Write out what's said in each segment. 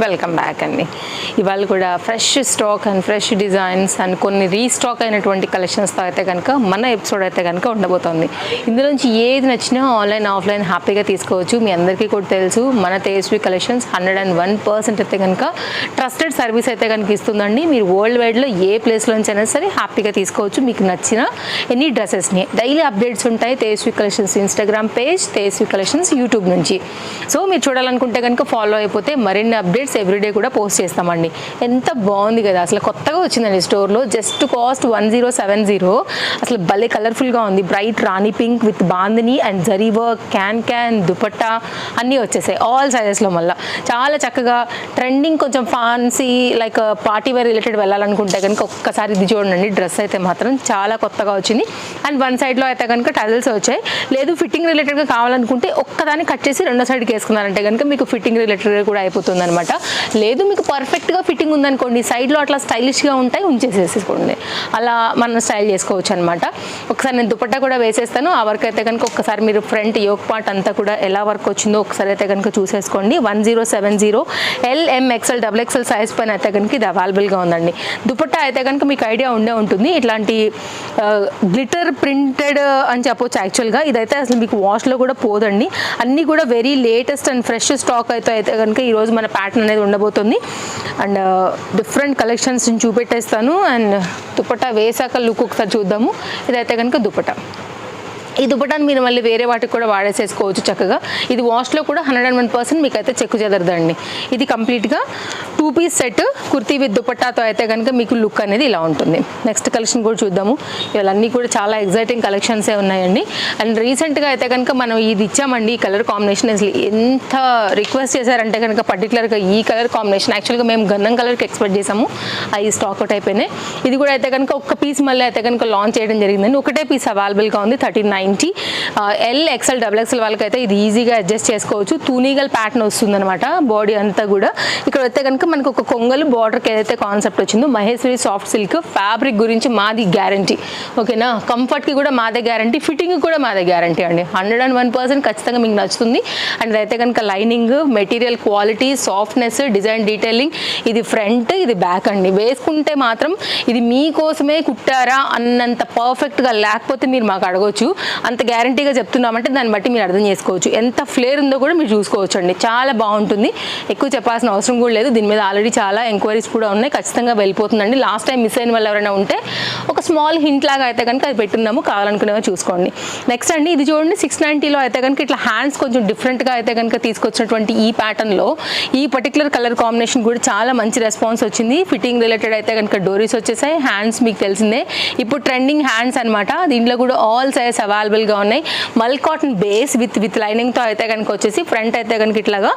Welcome back అండి. ఇవాళ కూడా fresh stock and fresh designs and కొన్ని రీస్టాక్ అయినటువంటి కలెక్షన్స్తో అయితే కనుక మన ఎపిసోడ్ అయితే కనుక ఉండబోతోంది. ఇందులోంచి ఏది నచ్చినా ఆన్లైన్ ఆఫ్లైన్ హ్యాపీగా తీసుకోవచ్చు. మీ అందరికీ కూడా తెలుసు మన తేజస్వి కలెక్షన్స్ 101% అయితే కనుక ట్రస్టెడ్ సర్వీస్ అయితే కనుక ఇస్తుందండి. మీరు వరల్డ్ వైడ్లో ఏ ప్లేస్లోంచి అయినా సరే హ్యాపీగా తీసుకోవచ్చు. మీకు నచ్చిన ఎనీ డ్రెస్సెస్ని డైలీ అప్డేట్స్ ఉంటాయి Tejaswi collections Instagram page, Tejaswi collections YouTube నుంచి. సో మీరు చూడాలనుకుంటే కనుక ఫాలో అయిపోతే మరిన్ని అప్డేట్స్ ఎవ్రీడే కూడా పోస్ట్ చేస్తామండి. ఎంత బాగుంది కదా, అసలు కొత్తగా వచ్చిందండి స్టోర్లో. Just cost 1070. అసలు భలే కలర్ఫుల్గా ఉంది. Bright rani pink with bandhani and zari work, క్యాన్ దుపట్టా అన్నీ వచ్చేసాయి ఆల్ సైజెస్లో. మళ్ళీ చాలా చక్కగా ట్రెండింగ్, కొంచెం fancy like party wear related వెళ్ళాలనుకుంటే కనుక ఒక్కసారి ఇది చూడండి. డ్రెస్ అయితే మాత్రం చాలా కొత్తగా వచ్చింది. అండ్ వన్ సైడ్లో అయితే కనుక టజల్స్ వచ్చాయి. లేదు ఫిట్టింగ్ రిలేటెడ్గా కావాలనుకుంటే ఒక్కదాన్ని కట్ చేసి రెండో సైడ్కి వేసుకున్నారంటే కనుక మీకు ఫిట్టింగ్ రిలేటెడ్గా కూడా అయిపోతుంది అనమాట. లేదు మీకు పర్ఫెక్ట్గా ఫిట్టింగ్ ఉందనుకోండి, సైడ్లో అట్లా స్టైలిష్గా ఉంటాయి, ఉంచేసేసుకోండి. అలా మనం స్టైల్ చేసుకోవచ్చు అనమాట. ఒకసారి నేను దుపట్టా కూడా వేసేస్తాను. ఆ వర్క్ అయితే కనుక ఒక్కసారి మీరు ఫ్రంట్ యోక్ పార్ట్ అంతా కూడా ఎలా వర్క్ వచ్చిందో ఒకసారి అయితే కనుక చూసేసుకోండి. 1070 LMXL XXL సైజ్ పైన అయితే కనుక ఇది అవైలబుల్గా ఉందండి. దుపట్టా అయితే కనుక మీకు ఐడియా ఉండే ఉంటుంది. ఇట్లాంటి గ్లిటర్ ప్రింటెడ్ అని చెప్పొచ్చు. యాక్చువల్గా ఇదైతే అసలు మీకు వాష్లో కూడా పోదండి. అన్నీ కూడా very latest and fresh stock అయితే కనుక ఈరోజు మన ప్యాటర్న్ అనేది ఉండబోతుంది. అండ్ డిఫరెంట్ కలెక్షన్స్ చూపెట్టేస్తాను. అండ్ దుపట్టా వేసాక లుక్ ఒకసారి చూద్దాము. ఇదైతే కనుక దుపట్టా. ఈ దుపట్టాను మీరు మళ్ళీ వేరే వాటికి కూడా వాడేసేసుకోవచ్చు చక్కగా. ఇది వాష్లో కూడా 101% మీకు అయితే చెక్కు చెదరదండి. ఇది కంప్లీట్గా 2 పీస్ సెట్ కుర్తీ విత్ దుపట్టాతో అయితే కనుక మీకు లుక్ అనేది ఇలా ఉంటుంది. నెక్స్ట్ కలెక్షన్ కూడా చూద్దాము. ఇవన్నీ కూడా చాలా ఎగ్జైటింగ్ కలెక్షన్సే ఉన్నాయండి. అండ్ రీసెంట్గా అయితే కనుక మనం ఇది ఇచ్చామండి. ఈ కలర్ కాంబినేషన్ అసలు ఎంత రిక్వెస్ట్ చేశారంటే కనుక పర్టికులర్గా ఈ కలర్ కాంబినేషన్. యాక్చువల్గా మేము గంధం కలర్కి ఎక్స్పెక్ట్ చేసాము, అవి స్టాక్ అవుట్ అయిపోయినాయి. ఇది కూడా అయితే కనుక ఒక్క పీస్ మళ్ళీ అయితే కనుక లాంచ్ చేయడం జరిగిందండి. ఒకటే పీస్ అవైలబుల్గా ఉంది 1390. LXL XXL వాళ్ళకైతే ఇది ఈజీగా అడ్జస్ట్ చేసుకోవచ్చు. తూనీగల్ ప్యాటర్న్ వస్తుందన్నమాట బాడీ అంతా కూడా. ఇక్కడ అయితే కనుక మనకు ఒక కొంగలు బార్డర్కి ఏదైతే కాన్సెప్ట్ వచ్చిందో మహేశ్వరి సాఫ్ట్ సిల్క్ ఫ్యాబ్రిక్ గురించి మాది గ్యారంటీ. ఓకేనా, కంఫర్ట్కి కూడా మాదే గ్యారంటీ, ఫిట్టింగ్ కూడా మాదే గ్యారంటీ అండి. 101% ఖచ్చితంగా మీకు నచ్చుతుంది. అండ్ ఇదైతే కనుక lining, material quality, softness, design detailing. ఇది ఫ్రంట్, ఇది బ్యాక్ అండి. వేసుకుంటే మాత్రం ఇది మీకోసమే కుట్టారా అన్నంత పర్ఫెక్ట్గా, లేకపోతే మీరు మాకు అడగొచ్చు. అంత గ్యారంటీగా చెప్తున్నామంటే దాన్ని బట్టి మీరు అర్థం చేసుకోవచ్చు. ఎంత ఫ్లేర్ ఉందో కూడా మీరు చూసుకోవచ్చు అండి. చాలా బాగుంటుంది. ఎక్కువ చెప్పాల్సిన అవసరం కూడా లేదు. దీని మీద ఆల్రెడీ చాలా ఎంక్వైరీస్ కూడా ఉన్నాయి. ఖచ్చితంగా వెళ్ళిపోతుందండి. లాస్ట్ టైం మిస్ అయిన వాళ్ళు ఎవరైనా ఉంటే ఒక స్మాల్ హింట్ లాగా అయితే కనుక అది పెట్టున్నాము, కావాలనుకునేవో చూసుకోండి. నెక్స్ట్ అండి ఇది చూడండి. 690లో అయితే కనుక ఇట్లా హ్యాండ్స్ కొంచెం డిఫరెంట్గా అయితే కనుక తీసుకొచ్చినటువంటి ఈ ప్యాటర్న్లో ఈ పర్టికులర్ కలర్ కాంబినేషన్ కూడా చాలా మంచి రెస్పాన్స్ వచ్చింది. ఫిట్టింగ్ రిలేటెడ్ అయితే కనుక డోరీస్ వచ్చేసాయి. హ్యాండ్స్ మీకు తెలిసిందే, ఇప్పుడు ట్రెండింగ్ హ్యాండ్స్ అనమాట. దీంట్లో కూడా ఆల్ సైజ్ అవైలబుల్గా ఉన్నాయి. మల్ కాటన్ బేస్ విత్ లైనింగ్తో అయితే కనుక వచ్చేసి ఫ్రంట్ అయితే కనుక ఇట్లాగా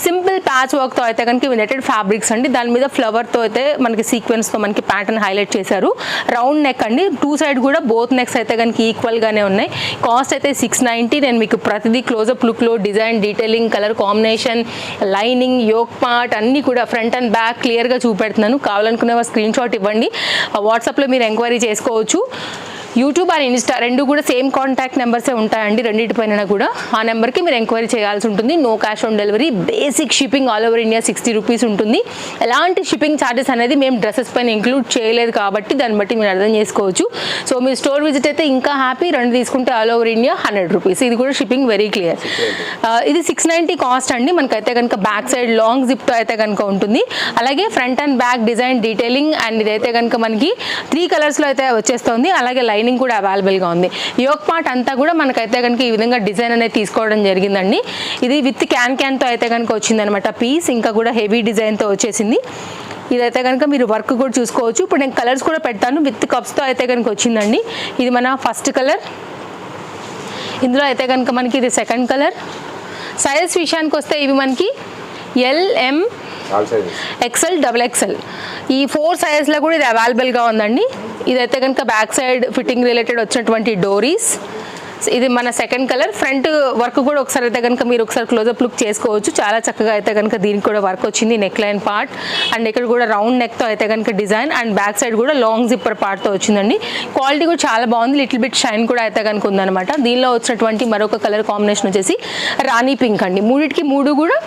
సింపుల్ ప్యాచ్ వర్క్తో అయితే కనుక నెటెడ్ ఫ్యాబ్రిక్స్ అండి. దాని మీద ఫ్లవర్తో అయితే మనకి సీక్వెన్స్తో మనకి ప్యాటర్న్ హైలైట్ చేశారు. రౌండ్ నెక్ అండి. 2 సైడ్ కూడా బోత్ నెక్స్ అయితే కనుక ఈక్వల్గానే ఉన్నాయి. కాస్ట్ అయితే 690. నేను మీకు ప్రతిదీ క్లోజప్ లుక్లో design detailing, colour combination, lining, yoke part అన్నీ కూడా ఫ్రంట్ అండ్ బ్యాక్ క్లియర్గా చూపెడుతున్నాను. కావాలనుకునే స్క్రీన్ షాట్ ఇవ్వండి. వాట్సాప్లో మీరు ఎంక్వైరీ చేసుకోవచ్చు. యూట్యూబ్ అండ్ ఇన్స్టా రెండు కూడా సేమ్ కాంటాక్ట్ నెంబర్సే ఉంటాయండి. రెండింటిపైన కూడా ఆ నెంబర్కి మీరు ఎంక్వైరీ చేయాల్సి ఉంటుంది. No cash on delivery. Basic shipping all over India 60 rupees ఉంటుంది. ఎలాంటి షిప్పింగ్ ఛార్జెస్ అనేది మేము డ్రెస్సెస్ పైన ఇంక్లూడ్ చేయలేదు కాబట్టి దాన్ని బట్టి మీరు అర్థం చేసుకోవచ్చు. సో మీరు స్టోర్ విజిట్ అయితే ఇంకా హ్యాపీ. రెండు తీసుకుంటే ఆల్ ఓవర్ ఇండియా 100 రూపీస్. ఇది కూడా షిప్పింగ్ వెరీ క్లియర్. ఇది 690 కాస్ట్ అండి. మనకైతే కనుక బ్యాక్ సైడ్ లాంగ్ జిప్తో అయితే కనుక ఉంటుంది. అలాగే front and back design detailing. And ఇదైతే కనుక మనకి 3 కలర్స్లో అయితే వచ్చేస్తుంది. అలాగే లైనింగ్ కూడా అవైలబుల్గా ఉంది. యోక్ పార్ట్ అంతా కూడా మనకైతే కనుక ఈ విధంగా డిజైన్ అనేది తీసుకోవడం జరిగిందండి. ఇది విత్ క్యాన్తో అయితే కనుక వచ్చిందనమాట పీస్. ఇంకా కూడా హెవీ డిజైన్తో వచ్చేసింది. ఇదైతే కనుక మీరు వర్క్ కూడా చూసుకోవచ్చు. ఇప్పుడు నేను కలర్స్ కూడా పెడతాను. విత్ కప్స్తో అయితే కనుక వచ్చిందండి. ఇది మన ఫస్ట్ కలర్. ఇందులో అయితే కనుక మనకి ఇది సెకండ్ కలర్. సైజ్ విషయానికి వస్తే ఇవి మనకి LM XL XXL ఈ 4 సైజెస్లో కూడా ఇది అవైలబుల్గా ఉందండి. ఇదైతే కనుక బ్యాక్ సైడ్ ఫిట్టింగ్ రిలేటెడ్ వచ్చినటువంటి డోరీస్. ఇది మన సెకండ్ కలర్. ఫ్రంట్ వర్క్ కూడా ఒకసారి అయితే కనుక మీరు ఒకసారి క్లోజప్ లుక్ చేసుకోవచ్చు. చాలా చక్కగా అయితే కనుక దీనికి కూడా వర్క్ వచ్చింది. నెక్ లైన్ పార్ట్ అండ్ ఇక్కడ కూడా రౌండ్ నెక్తో అయితే కనుక డిజైన్ అండ్ బ్యాక్ సైడ్ కూడా లాంగ్ జిప్పర్ పార్ట్తో వచ్చిందండి. క్వాలిటీ కూడా చాలా బాగుంది. లిటిల్ బిట్ షైన్ కూడా అయితే కనుక ఉందన్నమాట. దీనిలో వచ్చినటువంటి మరొక కలర్ కాంబినేషన్ వచ్చేసి రాణి పింక్ అండి. మూడింటికి 3 కూడా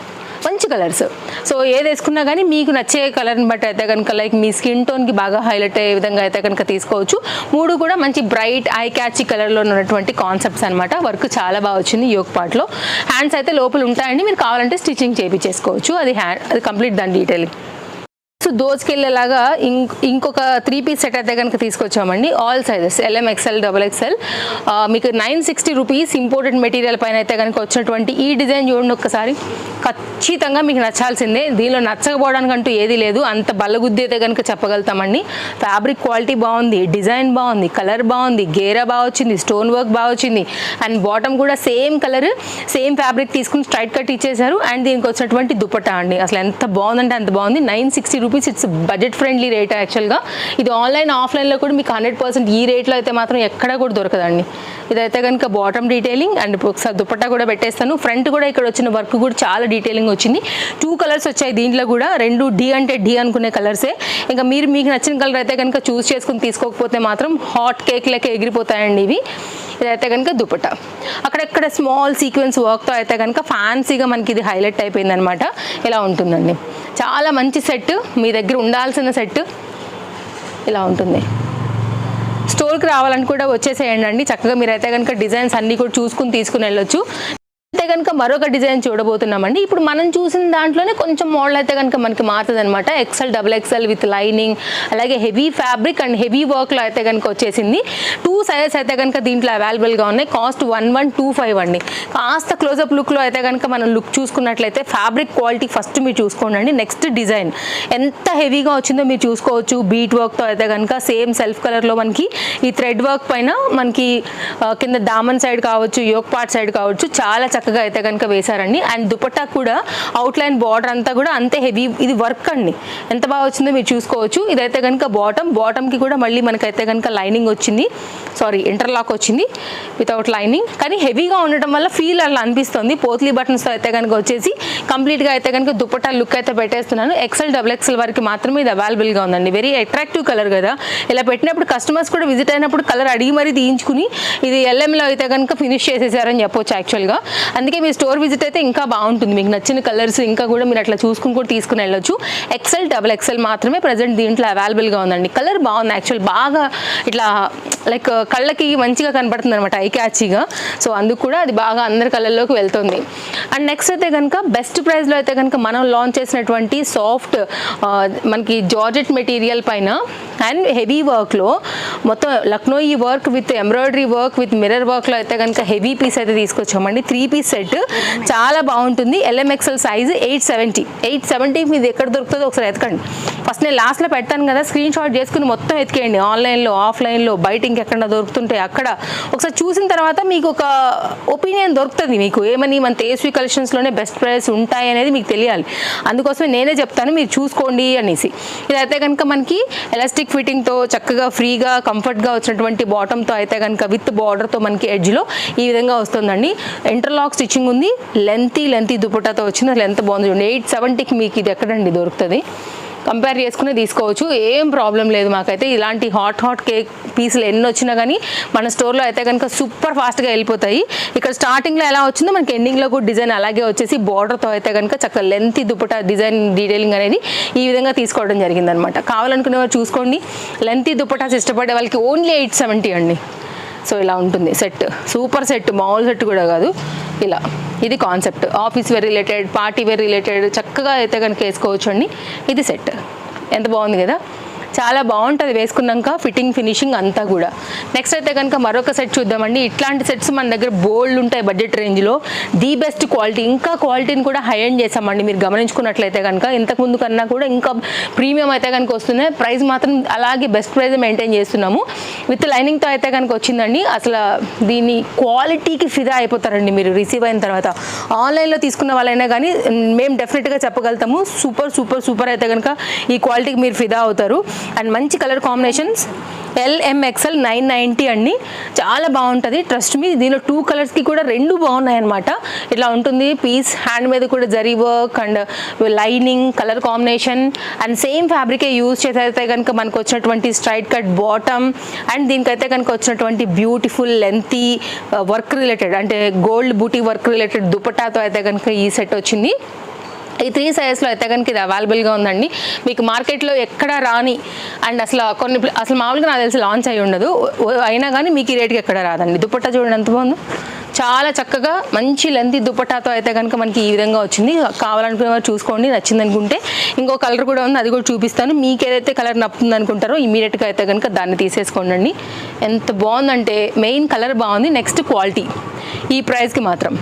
మంచి కలర్స్. సో ఏది వేసుకున్నా కానీ మీకు నచ్చే కలర్ని బట్టి అయితే కనుక లైక్ మీ స్కిన్ టోన్కి బాగా హైలైట్ అయ్యే విధంగా అయితే కనుక తీసుకోవచ్చు. 3 కూడా మంచి బ్రైట్ ఐ క్యాచీ కలర్లో ఉన్నటువంటి కాన్సెప్ట్స్ అనమాట. వర్క్ చాలా బాగా వచ్చింది యోక్ పార్ట్లో. హ్యాండ్స్ అయితే లోపల ఉంటాయండి, మీరు కావాలంటే స్టిచ్చింగ్ చేయించేసుకోవచ్చు. అది కంప్లీట్ దాని డీటెయిలింగ్. సో దోచుకెళ్ళేలాగా ఇంకొక 3 పీస్ సెట్ అయితే కనుక తీసుకొచ్చామండి. All sizes LM XL XXL. మీకు 960 రూపీస్ ఇంపోర్టెడ్ మెటీరియల్ పైన అయితే కనుక వచ్చినటువంటి ఈ డిజైన్ చూడండి ఒక్కసారి. ఖచ్చితంగా మీకు నచ్చాల్సిందే, దీనిలో నచ్చకపోవడానికి అంటూ ఏది లేదు. అంత బల్లగుద్ది అయితే కనుక చెప్పగలుగుతామండి. ఫ్యాబ్రిక్ క్వాలిటీ బాగుంది, డిజైన్ బాగుంది, కలర్ బాగుంది, గేరా బాగా వచ్చింది, స్టోన్ వర్క్ బాగా వచ్చింది. అండ్ బాటమ్ కూడా సేమ్ కలర్ సేమ్ ఫ్యాబ్రిక్ తీసుకుని స్ట్రైట్ కట్ ఇచ్చేసారు. అండ్ దీనికి వచ్చినటువంటి దుపట్టా అండి అసలు ఎంత బాగుందంటే అంత బాగుంది. 960 rupees. It's budget friendly rate యాక్చువల్గా. ఇది ఆన్లైన్ ఆఫ్లైన్లో కూడా మీకు 100% ఈ రేట్లో అయితే మాత్రం ఎక్కడా కూడా దొరకదండి. ఇదైతే కనుక బాటమ్ డీటెయిలింగ్ అండ్ ఒకసారి దుపట్టా కూడా పెట్టేస్తాను. ఫ్రంట్ కూడా ఇక్కడ వచ్చిన వర్క్ కూడా చాలా డీటెయిలింగ్ వచ్చింది. 2 కలర్స్ వచ్చాయి దీంట్లో కూడా, 2 D అంటే D అనుకునే కలర్సే. ఇంకా మీకు నచ్చిన కలర్ అయితే కనుక చూస్ చేసుకుని తీసుకోకపోతే మాత్రం హాట్ కేక్ లెక్క ఎగిరిపోతాయండి ఇవి. ఇదైతే కనుక దుపట్టా. అక్కడెక్కడ స్మాల్ సీక్వెన్స్ వర్క్తో అయితే కనుక ఫ్యాన్సీగా మనకి ఇది హైలైట్ అయిపోయింది అనమాట. ఇలా ఉంటుందండి, చాలా మంచి సెట్, మీ దగ్గర ఉండాల్సిన సెట్ ఇలా ఉంటుంది. స్టోర్కి రావాలని కూడా వచ్చేసేయండి అండి. చక్కగా మీరైతే కనుక డిజైన్స్ అన్నీ కూడా చూసుకుని తీసుకుని వెళ్ళొచ్చు. అయితే కనుక మరొక డిజైన్ చూడబోతున్నామండి. ఇప్పుడు మనం చూసిన దాంట్లోనే కొంచెం మోడల్ అయితే కనుక మనకి మారుతుంది అనమాట. XL XXL విత్ లైనింగ్, అలాగే హెవీ ఫ్యాబ్రిక్ అండ్ హెవీ వర్క్లో అయితే కనుక వచ్చేసింది. 2 సైజెస్ అయితే కనుక దీంట్లో అవైలబుల్గా ఉన్నాయి. కాస్ట్ 1125 అండి. కాస్త క్లోజప్ లుక్లో అయితే కనుక మనం లుక్ చూసుకున్నట్లయితే ఫ్యాబ్రిక్ క్వాలిటీ ఫస్ట్ మీరు చూసుకోండి. నెక్స్ట్ డిజైన్ ఎంత హెవీగా వచ్చిందో మీరు చూసుకోవచ్చు. బీట్ వర్క్తో అయితే కనుక సేమ్ సెల్ఫ్ కలర్లో మనకి ఈ థ్రెడ్ వర్క్ పైన మనకి కింద దామన్ సైడ్ కావచ్చు, యోక్ పార్ట్ సైడ్ కావచ్చు, చాలా చక్కగా అయితే కనుక వేశారండి. అండ్ దుపట్టా కూడా అవుట్లైన్ బార్డర్ అంతా కూడా అంతే హెవీ, ఇది వర్క్ అండి. ఎంత బాగా వచ్చిందో మీరు చూసుకోవచ్చు. ఇదైతే కనుక బాటమ్కి కూడా మళ్ళీ మనకైతే కనుక లైనింగ్ వచ్చింది, ఇంటర్లాక్ వచ్చింది వితౌట్ లైనింగ్. కానీ హెవీగా ఉండటం వల్ల ఫీల్ అలా అనిపిస్తుంది. పోత్లీ బటన్స్తో అయితే కనుక వచ్చేసి కంప్లీట్గా అయితే కనుక దుపట్టా లుక్ అయితే పెట్టేస్తున్నాను. XL XXL వరకు మాత్రమే ఇది అవైలబుల్గా ఉందండి. వెరీ అట్రాక్టివ్ కలర్ కదా, ఇలా పెట్టినప్పుడు కస్టమర్స్ కూడా విజిట్ అయినప్పుడు కలర్ అడిగి మరీ తీయించుకుని ఇది LMలో అయితే కనుక ఫినిష్ చేసేసారని చెప్పొచ్చు యాక్చువల్గా. అందుకే మీ స్టోర్ విజిట్ అయితే ఇంకా బాగుంటుంది. మీకు నచ్చిన కలర్స్ ఇంకా కూడా మీరు అట్లా చూసుకుని కూడా తీసుకుని వెళ్ళొచ్చు. XL XXL మాత్రమే ప్రజెంట్ దీంట్లో అవైలబుల్గా ఉందండి. కలర్ బాగుంది యాక్చువల్, బాగా ఇట్లా లైక్ కళ్ళకి మంచిగా కనబడుతుంది అనమాట, ఐ క్యాచీగా. సో అందుకు కూడా అది బాగా అందరి కలర్లోకి వెళ్తుంది. అండ్ నెక్స్ట్ అయితే కనుక బెస్ట్ ప్రైస్లో అయితే కనుక మనం లాంచ్ చేసినటువంటి సాఫ్ట్ మనకి జార్జెట్ మెటీరియల్ పైన అండ్ హెవీ వర్క్లో మొత్తం Lucknowi work with embroidery work with mirror వర్క్లో అయితే కనుక హెవీ పీస్ అయితే తీసుకొచ్చామండి. 3 పీస్ సెట్ చాలా బాగుంటుంది. LM XL సైజ్ 870 మీది ఎక్కడ దొరుకుతుందో ఒకసారి ఎతకండి. ఫస్ట్ నేను లాస్ట్లో పెడతాను కదా, స్క్రీన్ షాట్ చేసుకుని మొత్తం ఎతికేయండి. ఆన్లైన్లో ఆఫ్లైన్లో బయట ఇంకెక్కడ దొరుకుతుంటే అక్కడ ఒకసారి చూసిన తర్వాత మీకు ఒక ఒపీనియన్ దొరుకుతుంది. మీకు ఏమని మన తేజస్వి కలెక్షన్స్లోనే బెస్ట్ ప్రైస్ ఉంటాయి అనేది మీకు తెలియాలి. అందుకోసమే నేనే చెప్తాను, మీరు చూసుకోండి అనేసి. ఇదైతే కనుక మనకి ఎలాస్టిక్ ఫిట్టింగ్తో చక్కగా ఫ్రీగా కంఫర్ట్గా వచ్చినటువంటి బాటమ్తో అయితే కనుక విత్ బార్డర్తో మనకి ఎడ్జ్లో ఈ విధంగా వస్తుందండి. ఇంటర్లాక్ స్టిచ్చింగ్ ఉంది, లెంతీ దుపట్టాతో వచ్చింది. అసలు ఎంత బాగుంది చూడండి. 870కి మీకు ఇది ఎక్కడండి దొరుకుతుంది. కంపేర్ చేసుకుని తీసుకోవచ్చు, ఏం ప్రాబ్లం లేదు. మాకైతే ఇలాంటి హాట్ కేక్ పీసులు ఎన్ని వచ్చినా కానీ మన స్టోర్లో అయితే కనుక సూపర్ ఫాస్ట్గా వెళ్ళిపోతాయి. ఇక్కడ స్టార్టింగ్లో ఎలా వచ్చిందో మనకి ఎండింగ్లో కూడా డిజైన్ అలాగే వచ్చేసి బార్డర్తో అయితే కనుక చక్కగా లెంతీ దుపట్టా డిజైన్ డీటెయిలింగ్ అనేది ఈ విధంగా తీసుకోవడం జరిగిందనమాట. కావాలనుకునే వారు చూసుకోండి. లెంతీ దుపట్టాస్ ఇష్టపడే వాళ్ళకి ఓన్లీ 870 అండి. సో ఇలా ఉంటుంది సెట్, సూపర్ సెట్, మామూలు సెట్ కూడా కాదు. ఇలా ఇది concept, office wear related, party wear related చక్కగా అయితే కనుక వేసుకోవచ్చు అండి. ఇది సెట్ ఎంత బాగుంది కదా, చాలా బాగుంటుంది వేసుకున్నాక ఫిట్టింగ్ ఫినిషింగ్ అంతా కూడా. నెక్స్ట్ అయితే కనుక మరొక సెట్ చూద్దామండి. ఇట్లాంటి సెట్స్ మన దగ్గర బోల్డ్ ఉంటాయి బడ్జెట్ రేంజ్లో. ది బెస్ట్ క్వాలిటీ, ఇంకా క్వాలిటీని కూడా హై ఎండ్ చేసామండి. మీరు గమనించుకున్నట్లయితే కనుక ఇంతకుముందు కన్నా కూడా ఇంకా ప్రీమియం అయితే కనుక వస్తున్నాయి. ప్రైస్ మాత్రం అలాగే బెస్ట్ ప్రైస్ మెయింటైన్ చేస్తున్నాము. విత్ లైనింగ్తో అయితే కనుక వచ్చిందండి. అసలు దీని క్వాలిటీకి ఫిదా అయిపోతారండి మీరు రిసీవ్ అయిన తర్వాత. ఆన్లైన్లో తీసుకున్న వాళ్ళైనా కానీ మేము డెఫినెట్గా చెప్పగలుగుతాము, సూపర్ అయితే కనుక ఈ క్వాలిటీకి మీరు ఫిదా అవుతారు. అండ్ మంచి కలర్ కాంబినేషన్స్. LM XL 990 అండి, చాలా బాగుంటుంది ట్రస్ట్ మీ. దీనిలో 2 కలర్స్కి కూడా 2 బాగున్నాయి అనమాట. ఇట్లా ఉంటుంది పీస్. హ్యాండ్ మీద కూడా zari work and lining colour combination and same ఫ్యాబ్రికే యూజ్ చేసైతే కనుక మనకు వచ్చినటువంటి స్ట్రైట్ కట్ బాటమ్ అండ్ దీనికైతే కనుక వచ్చినటువంటి బ్యూటిఫుల్ లెంతీ వర్క్ రిలేటెడ్ అంటే గోల్డ్ బూటీ వర్క్ రిలేటెడ్ దుపట్టాతో అయితే కనుక ఈ సెట్ వచ్చింది. ఈ 3 సైజెస్లో అయితే కనుక ఇది అవైలబుల్గా ఉందండి. మీకు మార్కెట్లో ఎక్కడ రాని అండ్ అసలు మామూలుగా నాకు తెలిసి లాంచ్ అయ్యి ఉండదు, అయినా కానీ మీకు ఈ రేట్కి ఎక్కడ రాదండి. దుపట్టా చూడండి ఎంత బాగుందో, చాలా చక్కగా మంచి లెంత్ దుపట్టాతో అయితే కనుక మనకి ఈ విధంగా వచ్చింది. కావాలనుకునే వారు చూసుకోండి, నచ్చింది అనుకుంటే ఇంకో కలర్ కూడా ఉంది, అది కూడా చూపిస్తాను. మీకు ఏదైతే కలర్ నప్పుతుంది అనుకుంటారో ఇమీడియట్గా అయితే కనుక దాన్ని తీసేసుకోండి. ఎంత బాగుందంటే మెయిన్ కలర్ బాగుంది, నెక్స్ట్ క్వాలిటీ ఈ ప్రైస్కి మాత్రం.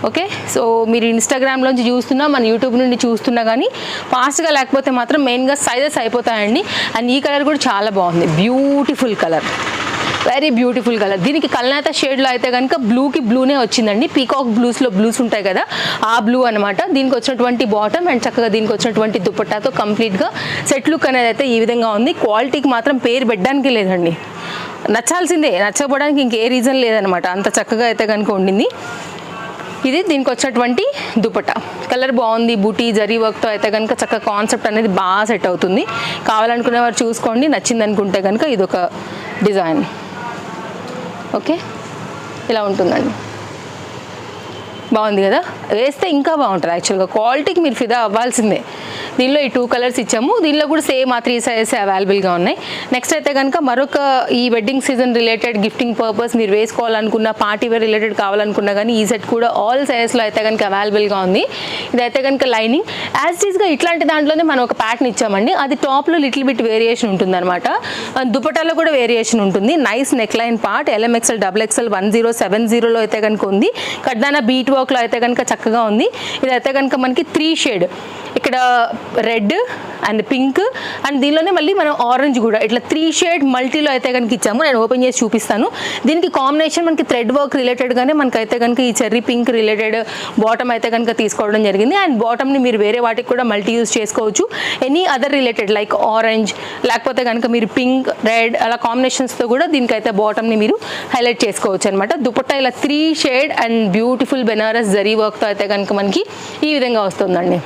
ఓకే, సో మీరు ఇన్స్టాగ్రామ్లోంచి చూస్తున్నా, మన యూట్యూబ్ నుండి చూస్తున్నా కానీ ఫాస్ట్గా లేకపోతే మాత్రం మెయిన్గా సైజెస్ అయిపోతాయండి. అండ్ ఈ కలర్ కూడా చాలా బాగుంది, beautiful colour, very beautiful colour. దీనికి కల్నేత షేడ్లో అయితే కనుక బ్లూకి బ్లూనే వచ్చిందండి. పీకాక్ బ్లూస్లో బ్లూస్ ఉంటాయి కదా, ఆ బ్లూ అనమాట. దీనికి వచ్చినటువంటి బాటమ్ అండ్ చక్కగా దీనికి వచ్చినటువంటి దుపట్టాతో కంప్లీట్గా సెట్ లుక్ అనేది అయితే ఈ విధంగా ఉంది. క్వాలిటీకి మాత్రం పేరు పెట్టడానికి లేదండి, నచ్చాల్సిందే, నచ్చకపోవడానికి ఇంకే రీజన్ లేదనమాట, అంత చక్కగా అయితే కనుక ఉండింది. ఇది దీనికి వచ్చినటువంటి దుపట్టా కలర్ బాగుంది, బూటీ జరీ వర్క్తో అయితే కనుక చక్కగా కాన్సెప్ట్ అనేది బాగా సెట్ అవుతుంది. కావాలనుకునే వారు చూసుకోండి, నచ్చింది అనుకుంటే కనుక ఇది ఒక డిజైన్. ఓకే, ఇలా ఉంటుందండి, బాగుంది కదా, వేస్తే ఇంకా బాగుంటుంది. యాక్చువల్గా క్వాలిటీకి మీరు ఫిదా అవ్వాల్సిందే. దీనిలో ఈ 2 కలర్స్ ఇచ్చాము, దీనిలో కూడా సేమ్ ఆ 3 సైజెస్ అవైలబుల్గా ఉన్నాయి. నెక్స్ట్ అయితే కనుక మరొక ఈ wedding season related gifting purpose మీరు వేసుకోవాలనుకున్న, పార్టీ వేర్ రిలేటెడ్ కావాలనుకున్నా కానీ ఈ సెట్ కూడా ఆల్ సైజెస్లో అయితే కనుక అవైలబుల్గా ఉంది. ఇదైతే కనుక లైనింగ్ యాజ్ ఈజ్గా ఇట్లాంటి దాంట్లోనే మనం ఒక ప్యాటర్న్ ఇచ్చామండి, అది టాప్లో లిటిల్ బిట్ వేరియేషన్ ఉంటుంది అనమాట. దుపట్టాలో కూడా వేరియేషన్ ఉంటుంది. Nice neck line part, LMXL XXL 1070లో అయితే కనుక ఉంది. కడ్దానా బీట్ వర్క్లో అయితే కనుక చక్కగా ఉంది. ఇదైతే కనుక మనకి 3 షేడ్, ఇక్కడ రెడ్ అండ్ పింక్ అండ్ దీనిలోనే మళ్ళీ మనం ఆరెంజ్ కూడా ఇట్లా 3 షేడ్ మల్టీలో అయితే కనుక ఇచ్చాము. నేను ఓపెన్ చేసి చూపిస్తాను. దీనికి కాంబినేషన్ మనకి థ్రెడ్ వర్క్ రిలేటెడ్గానే మనకైతే కనుక ఈ చెర్రీ పింక్ రిలేటెడ్ బాటమ్ అయితే కనుక తీసుకోవడం జరిగింది. అండ్ బాటమ్ని మీరు వేరే వాటికి కూడా మల్టీ యూజ్ చేసుకోవచ్చు. Any other related like orange లేకపోతే కనుక మీరు పింక్ రెడ్ అలా కాంబినేషన్స్తో కూడా దీనికైతే బాటమ్ని మీరు హైలైట్ చేసుకోవచ్చు అనమాట. దుపట్టా ఇలా 3 shade and beautiful Banaras zari వర్క్తో అయితే కనుక మనకి ఈ విధంగా వస్తుందండి.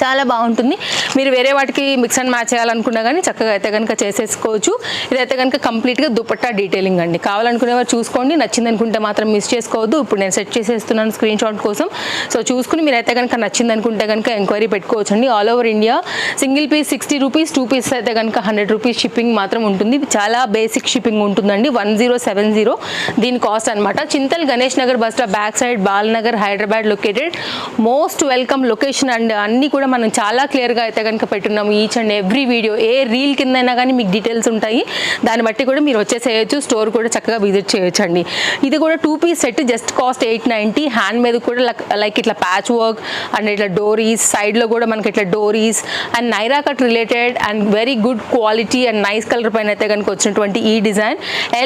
చాలా బాగుంటుంది. మీరు వేరే వాటికి మిక్స్ అండ్ మ్యాచ్ చేయాలనుకున్నా కానీ చక్కగా అయితే కనుక చేసేసుకోవచ్చు. ఇదైతే కనుక కంప్లీట్గా దుపట్టా డీటెయిలింగ్ అండి. కావాలనుకునేవారు చూసుకోండి, నచ్చింది అనుకుంటే మాత్రం మిస్ చేసుకోవద్దు. ఇప్పుడు నేను సెట్ చేసేస్తున్నాను స్క్రీన్ షాట్ కోసం. సో చూసుకుని మీరైతే కనుక నచ్చింది అనుకుంటే కనుక ఎంక్వైరీ పెట్టుకోవచ్చు అండి. All over India single piece 60 rupees, 2 piece అయితే కనుక 100 రూపీస్ షిప్పింగ్ మాత్రం ఉంటుంది. చాలా బేసిక్ షిప్పింగ్ ఉంటుందండి. 1070 దీని కాస్ట్ అనమాట. Chintal Ganesh Nagar bus stop back side, Balanagar, Hyderabad located. Most welcome location and అన్నీ కూడా మనం చాలా క్లియర్గా అయితే కనుక పెట్టున్నాము. Each and every video a reel కిందైనా కానీ మీకు డీటెయిల్స్ ఉంటాయి, దాన్ని బట్టి కూడా మీరు వచ్చేసేయచ్చు. స్టోర్ కూడా చక్కగా విజిట్ చేయొచ్చు అండి. ఇది కూడా 2 piece set, just cost 890. Hand మీద కూడా లైక్ ఇట్లా ప్యాచ్ వర్క్ అండ్ ఇట్లా డోరీస్, సైడ్లో కూడా మనకి ఇట్లా doris and Naira cut related and very good quality and nice colour పైన అయితే కనుక వచ్చినటువంటి ఈ డిజైన్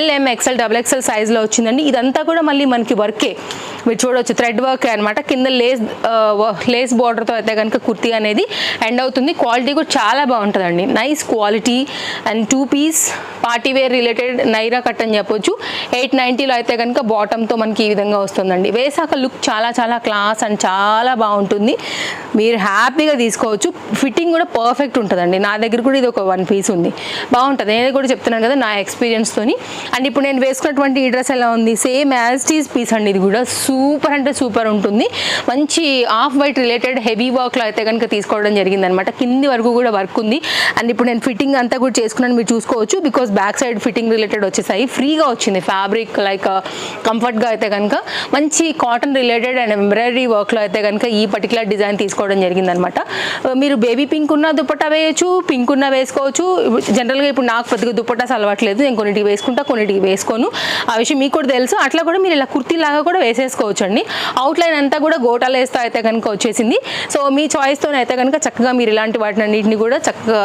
LMXL XXL సైజ్లో వచ్చిందండి. ఇదంతా కూడా మళ్ళీ మనకి వర్కే, మీరు చూడవచ్చు థ్రెడ్ వర్క్ అనమాట. కింద లేస్ బార్డర్తో అయితే కనుక కుర్తీ అనేది ఎండ్ అవుతుంది. క్వాలిటీ కూడా చాలా బాగుంటుందండి, nice quality and 2 piece party wear related Naira cut అని చెప్పొచ్చు. 890లో అయితే కనుక బాటమ్తో మనకి ఈ విధంగా వస్తుందండి. వేసాక లుక్ చాలా చాలా క్లాస్ అండ్ చాలా బాగుంటుంది. మీరు హ్యాపీగా తీసుకోవచ్చు. ఫిట్టింగ్ కూడా పర్ఫెక్ట్ ఉంటుందండి. నా దగ్గర కూడా ఇది ఒక 1 పీస్ ఉంది, బాగుంటుంది. నేను కూడా చెప్తున్నాను కదా నా ఎక్స్పీరియన్స్తోని. అండ్ ఇప్పుడు నేను వేసుకున్నటువంటి ఈ డ్రెస్ ఎలా ఉంది, సేమ్ యాజ్ టీజ్ పీస్ అండి. ఇది కూడా సూపర్ అంటే సూపర్ ఉంటుంది. మంచి ఆఫ్ వైట్ రిలేటెడ్ హెవీ వర్క్లో అయితే కనుక తీసుకోవడం జరిగింది అనమాట. కింది వరకు కూడా వర్క్ ఉంది. అండ్ ఇప్పుడు నేను ఫిట్టింగ్ అంతా కూడా చేసుకున్నాను, మీరు చూసుకోవచ్చు. Because back side fitting related వచ్చేసాయి, ఫ్రీగా వచ్చింది. ఫ్యాబ్రిక్ లైక్ కంఫర్ట్గా అయితే కనుక మంచి కాటన్ రిలేటెడ్ అండ్ ఎంబ్రాయిడరీ వర్క్లో అయితే కనుక ఈ పర్టికులర్ డిజైన్ తీసుకోవడం జరిగిందనమాట. మీరు బేబీ పింక్ ఉన్న దుపట్టా వేయచ్చు, పింక్ ఉన్న వేసుకోవచ్చు. జనరల్గా ఇప్పుడు నాకు పెద్దగా దుపట్టాస్ అలవాట్లేదు, నేను కొన్నిటికి వేసుకుంటా, కొన్నిటికి వేసుకోను. ఆ విషయం మీకు కూడా తెలుసు. అట్లా కూడా మీరు ఇలా కుర్తీ లాగా కూడా వేసేసుకోవచ్చు అండి. అవుట్లైన్ అంతా కూడా గోటాలు వేస్తా అయితే కనుక వచ్చేసింది. సో మీ చాయిస్తో అయితే కనుక చక్కగా మీరు ఇలాంటి వాటిని అన్నింటినీ కూడా చక్కగా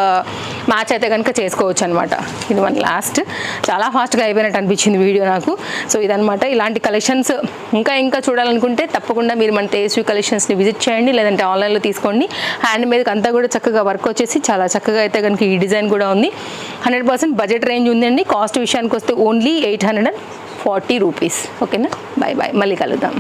మ్యాచ్ అయితే కనుక చేసుకోవచ్చు అనమాట. ఇది మన లాస్ట్, చాలా ఫాస్ట్గా అయిపోయినట్టు అనిపించింది వీడియో నాకు. సో ఇదనమాట. ఇలాంటి కలెక్షన్స్ ఇంకా చూడాలనుకుంటే తప్పకుండా మీరు మన తేజస్వి కలెక్షన్స్ని విజిట్ చేయండి, లేదంటే ఆన్లైన్లో తీసుకోండి. హ్యాండ్ మీదకి అంతా కూడా చక్కగా వర్క్ వచ్చేసి చాలా చక్కగా అయితే కనుక ఈ డిజైన్ కూడా ఉంది. 100% బడ్జెట్ రేంజ్ ఉందండి. కాస్ట్ విషయానికి వస్తే ఓన్లీ 840 రూపీస్. ఓకేనా, బాయ్ బాయ్, మళ్ళీ కలుద్దాం.